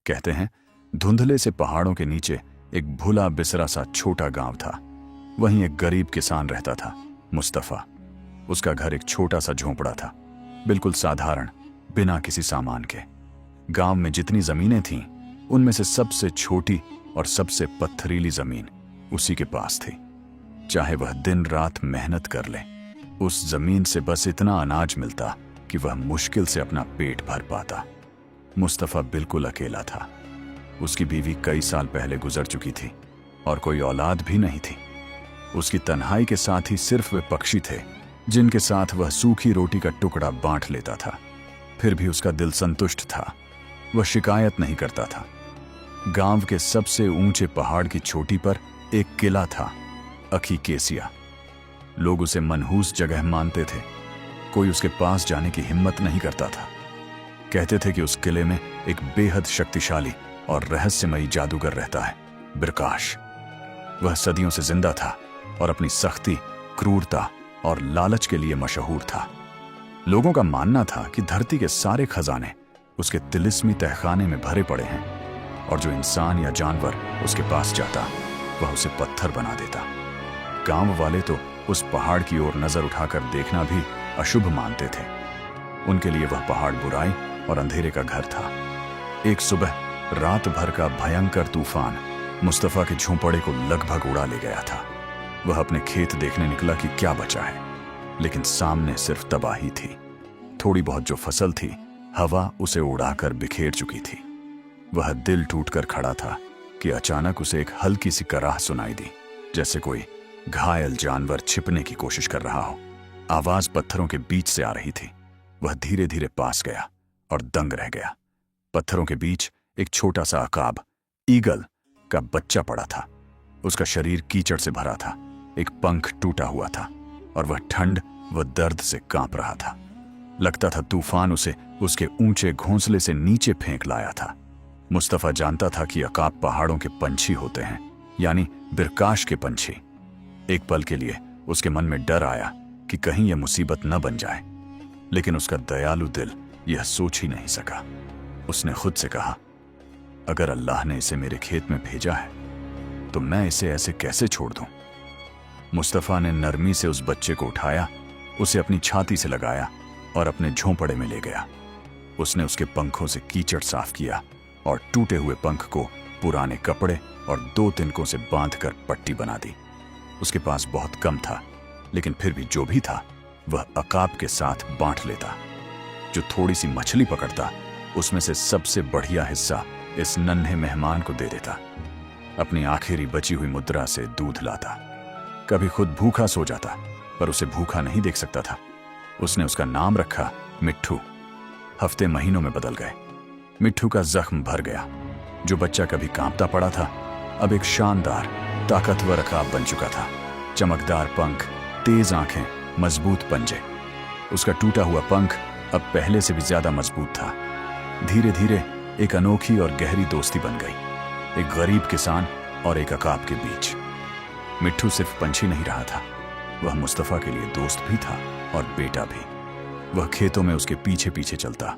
कहते हैं धुंधले से पहाड़ों के नीचे एक भुला बिसरा सा छोटा गांव था। वहीं एक गरीब किसान रहता था, मुस्तफा। उसका घर एक छोटा सा झोंपड़ा था, बिल्कुल साधारण, बिना किसी सामान के। गांव में जितनी जमीनें थीं, उनमें से सबसे छोटी और सबसे पत्थरीली जमीन उसी के पास थी। चाहे वह दिन रात मेहनत कर ले, उस जमीन से बस इतना अनाज मिलता कि वह मुश्किल से अपना पेट भर पाता। मुस्तफा बिल्कुल अकेला था। उसकी बीवी कई साल पहले गुजर चुकी थी और कोई औलाद भी नहीं थी। उसकी तन्हाई के साथ ही सिर्फ वे पक्षी थे जिनके साथ वह सूखी रोटी का टुकड़ा बांट लेता था। फिर भी उसका दिल संतुष्ट था। वह शिकायत नहीं करता था। गांव के सबसे ऊंचे पहाड़ की चोटी पर एक किला था, अखी केसिया। लोग उसे मनहूस जगह मानते थे। कोई उसके पास जाने की हिम्मत नहीं करता था। कहते थे कि उस किले में एक बेहद शक्तिशाली और रहस्यमयी जादूगर रहता है, बिरकाश। वह सदियों से जिंदा था और अपनी सख्ती, क्रूरता और लालच के लिए मशहूर था। लोगों का मानना था कि धरती के सारे खजाने उसके तिलिस्मी तहखाने में भरे पड़े हैं और जो इंसान या जानवर उसके पास जाता, वह उसे पत्थर बना देता। गांव वाले तो उस पहाड़ की ओर नजर उठाकर देखना भी अशुभ मानते थे। उनके लिए वह पहाड़ बुराई और अंधेरे का घर था। एक सुबह रात भर का भयंकर तूफान मुस्तफा के झोंपड़े को लगभग उड़ा ले गया था। वह अपने खेत देखने निकला कि क्या बचा है, लेकिन सामने सिर्फ तबाही थी। थोड़ी बहुत जो फसल थी, हवा उसे उड़ाकर बिखेर चुकी थी। वह दिल टूटकर खड़ा था कि अचानक उसे एक हल्की सी कराह सुनाई दी, जैसे कोई घायल जानवर छिपने की कोशिश कर रहा हो। आवाज पत्थरों के बीच से आ रही थी। वह धीरे धीरे पास गया और दंग रह गया। पत्थरों के बीच एक छोटा सा अकाब, ईगल का बच्चा पड़ा था। उसका शरीर कीचड़ से भरा था, एक पंख टूटा हुआ था और वह ठंड व दर्द से कांप रहा था। लगता था तूफान उसे उसके ऊंचे घोंसले से नीचे फेंक लाया था। मुस्तफा जानता था कि अकाब पहाड़ों के पंछी होते हैं, यानी बिरकाश के पंछी। एक पल के लिए उसके मन में डर आया कि कहीं यह मुसीबत न बन जाए, लेकिन उसका दयालु दिल यह सोच ही नहीं सका। उसने खुद से कहा, अगर अल्लाह ने इसे मेरे खेत में भेजा है तो मैं इसे ऐसे कैसे छोड़ दूं। मुस्तफा ने नरमी से उस बच्चे को उठाया, उसे अपनी छाती से लगाया और अपने झोंपड़े में ले गया। उसने उसके पंखों से कीचड़ साफ किया और टूटे हुए पंख को पुराने कपड़े और 2 तिनकों से बांधकर पट्टी बना दी। उसके पास बहुत कम था, लेकिन फिर भी जो भी था वह अकाब के साथ बांट लेता। जो थोड़ी सी मछली पकड़ता, उसमें से सबसे बढ़िया हिस्सा इस नन्हे मेहमान को दे देता। अपनी आखिरी बची हुई मुद्रा से दूध लाता। कभी खुद भूखा सो जाता, पर उसे भूखा नहीं देख सकता था। उसने उसका नाम रखा मिट्ठू। हफ्ते महीनों में बदल गए। मिट्ठू का जख्म भर गया। जो बच्चा कभी कांपता पड़ा था, अब एक शानदार, ताकतवर अकाब बन चुका था। चमकदार पंख, तेज आंखें, मजबूत पंजे। उसका टूटा हुआ पंख अब पहले से भी ज्यादा मजबूत था। धीरे धीरे एक अनोखी और गहरी दोस्ती बन गई, एक गरीब किसान और एक अकाब के बीच। मिट्ठू सिर्फ पंछी नहीं रहा था, वह मुस्तफा के लिए दोस्त भी था और बेटा भी। वह खेतों में उसके पीछे पीछे चलता,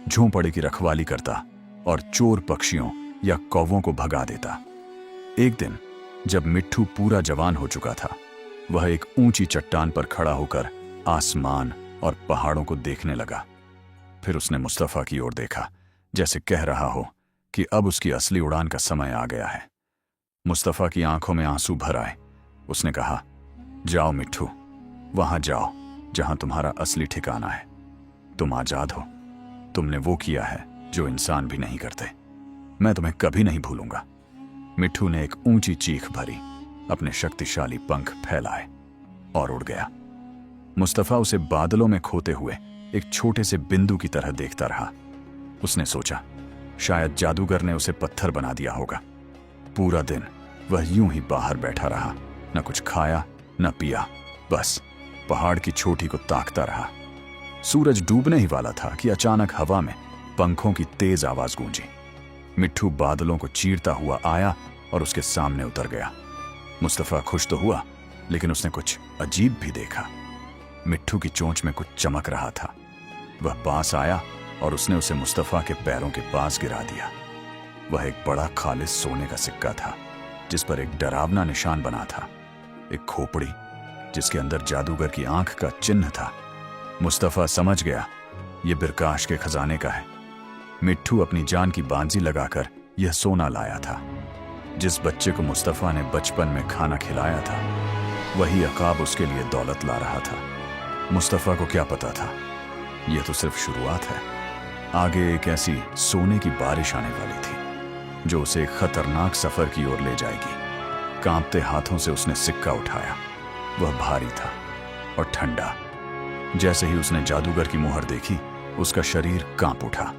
झोंपड़े की रखवाली करता और चोर पक्षियों या कौवों को भगा देता। एक दिन जब मिट्ठू पूरा जवान हो चुका था, वह एक ऊंची चट्टान पर खड़ा होकर आसमान और पहाड़ों को देखने लगा। फिर उसने मुस्तफा की ओर देखा, जैसे कह रहा हो कि अब उसकी असली उड़ान का समय आ गया है। मुस्तफा की आंखों में आंसू भर आए। उसने कहा, जाओ मिट्ठू, वहां जाओ जहां तुम्हारा असली ठिकाना है। तुम आजाद हो। तुमने वो किया है जो इंसान भी नहीं करते। मैं तुम्हें कभी नहीं भूलूंगा। मिट्ठू ने एक ऊंची चीख भरी, अपने शक्तिशाली पंख फैलाए और उड़ गया। मुस्तफा उसे बादलों में खोते हुए एक छोटे से बिंदु की तरह देखता रहा। उसने सोचा, शायद जादूगर ने उसे पत्थर बना दिया होगा। पूरा दिन वह यूं ही बाहर बैठा रहा, न कुछ खाया न पिया, बस पहाड़ की चोटी को ताकता रहा। सूरज डूबने ही वाला था कि अचानक हवा में पंखों की तेज आवाज गूंजी। मिट्ठू बादलों को चीरता हुआ आया और उसके सामने उतर गया। मुस्तफा खुश तो हुआ, लेकिन उसने कुछ अजीब भी देखा। मिट्ठू की चोंच में कुछ चमक रहा था। वह पास आया और उसने उसे मुस्तफा के पैरों के पास गिरा दिया। वह एक बड़ा खालिस सोने का सिक्का था जिस पर एक डरावना निशान बना था, एक खोपड़ी जिसके अंदर जादूगर की आंख का चिन्ह था। मुस्तफा समझ गया यह बिरकाश के खजाने का है। मिट्ठू अपनी जान की बांजी लगाकर यह सोना लाया था। जिस बच्चे को मुस्तफा ने बचपन में खाना खिलाया था वही अकाब उसके लिए दौलत ला रहा था। मुस्तफा को क्या पता था, यह तो सिर्फ शुरुआत है। आगे एक ऐसी सोने की बारिश आने वाली थी जो उसे एक खतरनाक सफर की ओर ले जाएगी। कांपते हाथों से उसने सिक्का उठाया। वह भारी था और ठंडा। जैसे ही उसने जादूगर की मुहर देखी उसका शरीर कांप उठा।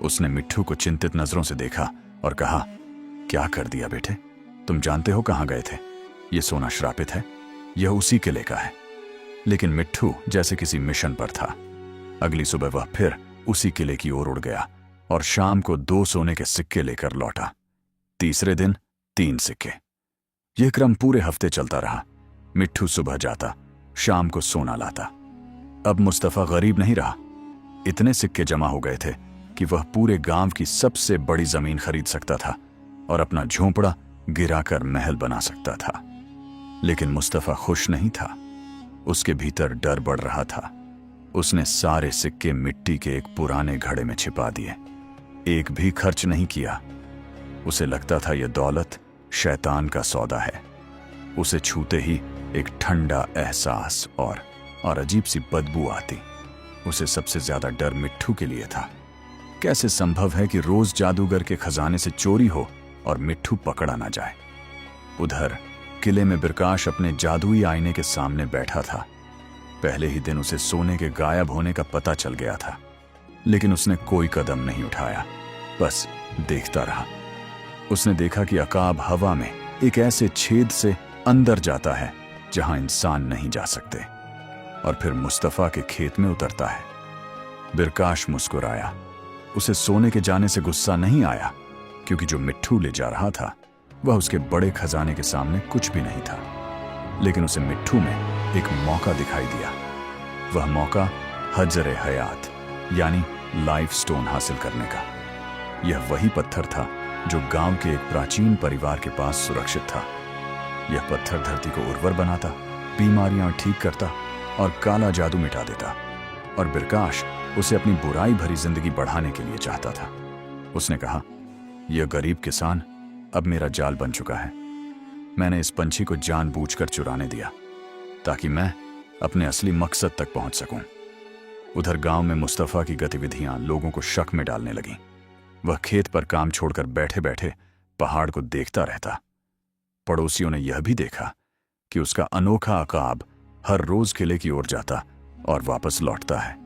उसने मिट्ठू को चिंतित नजरों से देखा और कहा, क्या कर दिया बेटे? तुम जानते हो कहां गए थे? यह सोना श्रापित है, यह उसी किले का है। लेकिन मिट्ठू जैसे किसी मिशन पर था। अगली सुबह वह फिर उसी किले की ओर उड़ गया और शाम को 2 सोने के सिक्के लेकर लौटा। तीसरे दिन 3 सिक्के। यह क्रम पूरे हफ्ते चलता रहा। मिट्ठू सुबह जाता, शाम को सोना लाता। अब मुस्तफा गरीब नहीं रहा। इतने सिक्के जमा हो गए थे कि वह पूरे गांव की सबसे बड़ी जमीन खरीद सकता था और अपना झोंपड़ा गिराकर महल बना सकता था। लेकिन मुस्तफा खुश नहीं था। उसके भीतर डर बढ़ रहा था। उसने सारे सिक्के मिट्टी के एक पुराने घड़े में छिपा दिए। एक भी खर्च नहीं किया। उसे लगता था यह दौलत शैतान का सौदा है। उसे छूते ही एक ठंडा एहसास और अजीब सी बदबू आती। उसे सबसे ज्यादा डर मिट्ठू के लिए था। कैसे संभव है कि रोज जादूगर के खजाने से चोरी हो और मिट्ठू पकड़ा ना जाए? उधर किले में बिरकाश अपने जादुई आईने के सामने बैठा था। पहले ही दिन उसे सोने के गायब होने का पता चल गया था, लेकिन उसने कोई कदम नहीं उठाया, बस देखता रहा। उसने देखा कि अकाब हवा में एक ऐसे छेद से अंदर जाता है जहां इंसान नहीं जा सकते, और फिर मुस्तफा के खेत में उतरता है। बिरकाश मुस्कुराया। उसे सोने के जाने से गुस्सा नहीं आया, क्योंकि जो मिट्ठू ले जा रहा था वह उसके बड़े खजाने के सामने कुछ भी नहीं था। लेकिन उसे मिट्ठू में एक मौका दिखाई दिया। वह मौका हजरे हयात यानी लाइफ स्टोन हासिल करने का। यह वही पत्थर था जो गांव के एक प्राचीन परिवार के पास सुरक्षित था। यह पत्थर धरती को उर्वर बनाता, बीमारियां ठीक करता और काला जादू मिटा देता। और बिरकाश उसे अपनी बुराई भरी जिंदगी बढ़ाने के लिए चाहता था। उसने कहा, यह गरीब किसान अब मेरा जाल बन चुका है। मैंने इस पंछी को जानबूझकर चुराने दिया ताकि मैं अपने असली मकसद तक पहुंच सकूं। उधर गांव में मुस्तफा की गतिविधियां लोगों को शक में डालने लगीं। वह खेत पर काम छोड़कर बैठे बैठे पहाड़ को देखता रहता। पड़ोसियों ने यह भी देखा कि उसका अनोखा अकाब हर रोज किले की ओर जाता और वापस लौटता है।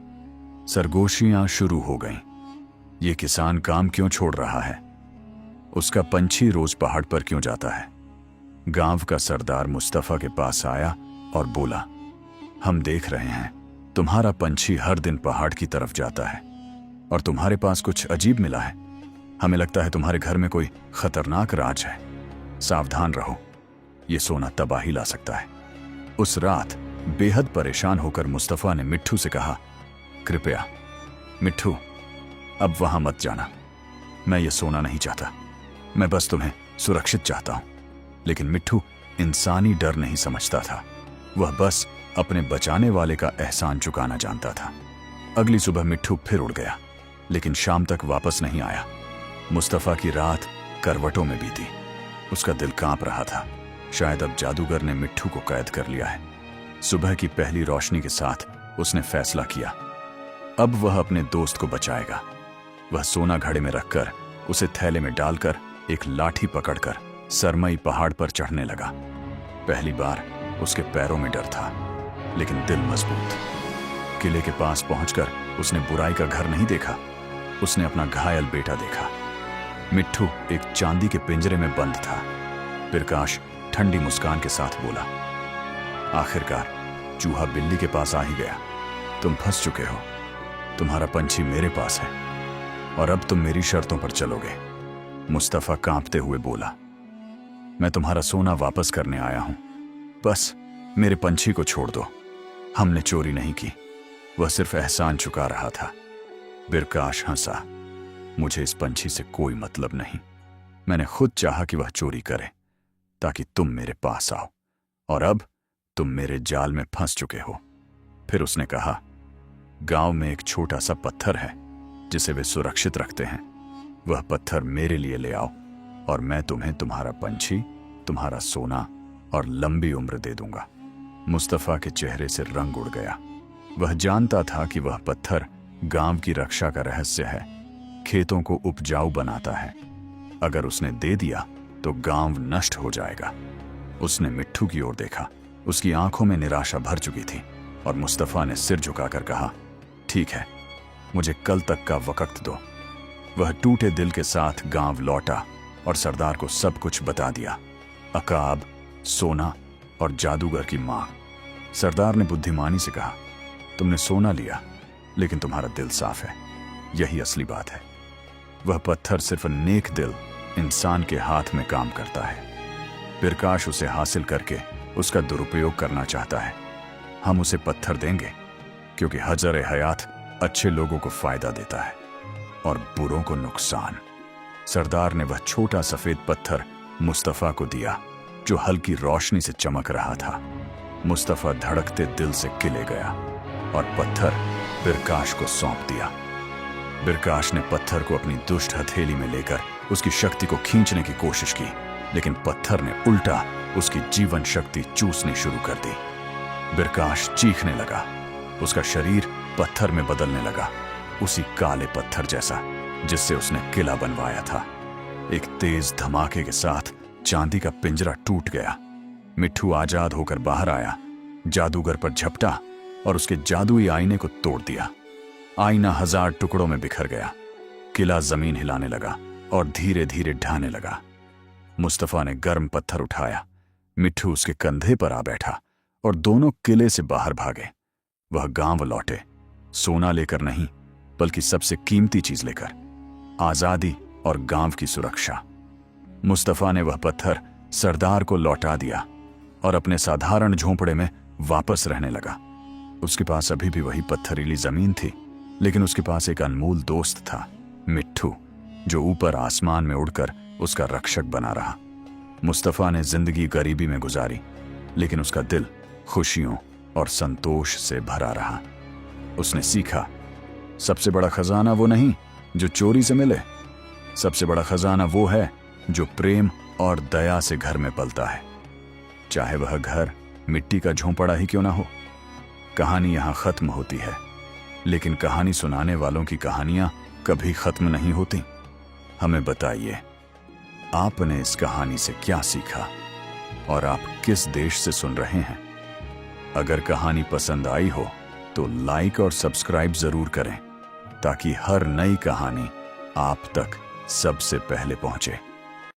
सरगोशियां शुरू हो गईं। ये किसान काम क्यों छोड़ रहा है? उसका पंछी रोज पहाड़ पर क्यों जाता है? गांव का सरदार मुस्तफा के पास आया और बोला, हम देख रहे हैं तुम्हारा पंछी हर दिन पहाड़ की तरफ जाता है और तुम्हारे पास कुछ अजीब मिला है। हमें लगता है तुम्हारे घर में कोई खतरनाक राज है। सावधान रहो, यह सोना तबाही ला सकता है। उस रात बेहद परेशान होकर मुस्तफा ने मिट्ठू से कहा, कृपया मिट्ठू, अब वहां मत जाना। मैं ये सोना नहीं चाहता, मैं बस तुम्हें सुरक्षित चाहता हूं। लेकिन मिट्ठू इंसानी डर नहीं समझता था। वह बस अपने बचाने वाले का एहसान चुकाना जानता था। अगली सुबह मिट्ठू फिर उड़ गया, लेकिन शाम तक वापस नहीं आया। मुस्तफा की रात करवटों में बीती। उसका दिल कांप रहा था। शायद अब जादूगर ने मिट्ठू को कैद कर लिया है। सुबह की पहली रोशनी के साथ उसने फैसला किया, अब वह अपने दोस्त को बचाएगा। वह सोना घड़े में रखकर उसे थैले में डालकर एक लाठी पकड़कर सरमई पहाड़ पर चढ़ने लगा। पहली बार उसके पैरों में डर था, लेकिन दिल मजबूत। किले के पास पहुंचकर उसने बुराई का घर नहीं देखा, उसने अपना घायल बेटा देखा। मिट्ठू एक चांदी के पिंजरे में बंद था। बिरकाश ठंडी मुस्कान के साथ बोला, आखिरकार चूहा बिल्ली के पास आ ही गया। तुम फंस चुके हो। तुम्हारा पंछी मेरे पास है और अब तुम मेरी शर्तों पर चलोगे। मुस्तफा कांपते हुए बोला, मैं तुम्हारा सोना वापस करने आया हूं, बस मेरे पंछी को छोड़ दो। हमने चोरी नहीं की, वह सिर्फ एहसान चुका रहा था। बिरकाश हंसा, मुझे इस पंछी से कोई मतलब नहीं। मैंने खुद चाहा कि वह चोरी करे ताकि तुम मेरे पास आओ, और अब तुम मेरे जाल में फंस चुके हो। फिर उसने कहा, गांव में एक छोटा सा पत्थर है जिसे वे सुरक्षित रखते हैं। वह पत्थर मेरे लिए ले आओ और मैं तुम्हें तुम्हारा पंछी, तुम्हारा सोना और लंबी उम्र दे दूंगा। मुस्तफा के चेहरे से रंग उड़ गया। वह जानता था कि वह पत्थर गांव की रक्षा का रहस्य है, खेतों को उपजाऊ बनाता है। अगर उसने दे दिया तो गांव नष्ट हो जाएगा। उसने मिट्ठू की ओर देखा। उसकी आंखों में निराशा भर चुकी थी और मुस्तफा ने सिर झुकाकर कहा, ठीक है, मुझे कल तक का वक्त दो। वह टूटे दिल के साथ गांव लौटा और सरदार को सब कुछ बता दिया, अकाब, सोना और जादूगर की मां। सरदार ने बुद्धिमानी से कहा, तुमने सोना लिया लेकिन तुम्हारा दिल साफ है, यही असली बात है। वह पत्थर सिर्फ नेक दिल इंसान के हाथ में काम करता है। प्रकाश उसे हासिल करके उसका दुरुपयोग करना चाहता है। हम उसे पत्थर देंगे क्योंकि हजर हयात अच्छे लोगों को फायदा देता है और बुरों को नुकसान। सरदार ने वह छोटा सफेद पत्थर मुस्तफा को दिया जो हल्की रोशनी से चमक रहा था। मुस्तफा धड़कते दिल से किले गया और पत्थर बिरकाश को सौंप दिया। बिरकाश ने पत्थर को अपनी दुष्ट हथेली में लेकर उसकी शक्ति को खींचने की कोशिश की, लेकिन पत्थर ने उल्टा उसकी जीवन शक्ति चूसनी शुरू कर दी। बिरकाश चीखने लगा। उसका शरीर पत्थर में बदलने लगा, उसी काले पत्थर जैसा जिससे उसने किला बनवाया था। एक तेज धमाके के साथ चांदी का पिंजरा टूट गया। मिट्ठू आजाद होकर बाहर आया, जादूगर पर झपटा और उसके जादुई आईने को तोड़ दिया। आईना 1000 टुकड़ों में बिखर गया। किला जमीन हिलाने लगा और धीरे धीरे ढहने लगा। मुस्तफा ने गर्म पत्थर उठाया। मिट्ठू उसके कंधे पर आ बैठा और दोनों किले से बाहर भागे। वह गांव लौटे, सोना लेकर नहीं बल्कि सबसे कीमती चीज लेकर, आजादी और गांव की सुरक्षा। मुस्तफा ने वह पत्थर सरदार को लौटा दिया और अपने साधारण झोंपड़े में वापस रहने लगा। उसके पास अभी भी वही पत्थरीली जमीन थी, लेकिन उसके पास एक अनमोल दोस्त था, मिट्ठू, जो ऊपर आसमान में उड़कर उसका रक्षक बना रहा। मुस्तफा ने जिंदगी गरीबी में गुजारी, लेकिन उसका दिल खुशियों और संतोष से भरा रहा। उसने सीखा, सबसे बड़ा खजाना वो नहीं जो चोरी से मिले, सबसे बड़ा खजाना वो है जो प्रेम और दया से घर में पलता है, चाहे वह घर मिट्टी का झोंपड़ा ही क्यों ना हो। कहानी यहां खत्म होती है, लेकिन कहानी सुनाने वालों की कहानियां कभी खत्म नहीं होती। हमें बताइए, आपने इस कहानी से क्या सीखा और आप किस देश से सुन रहे हैं? अगर कहानी पसंद आई हो तो लाइक और सब्सक्राइब जरूर करें ताकि हर नई कहानी आप तक सबसे पहले पहुंचे।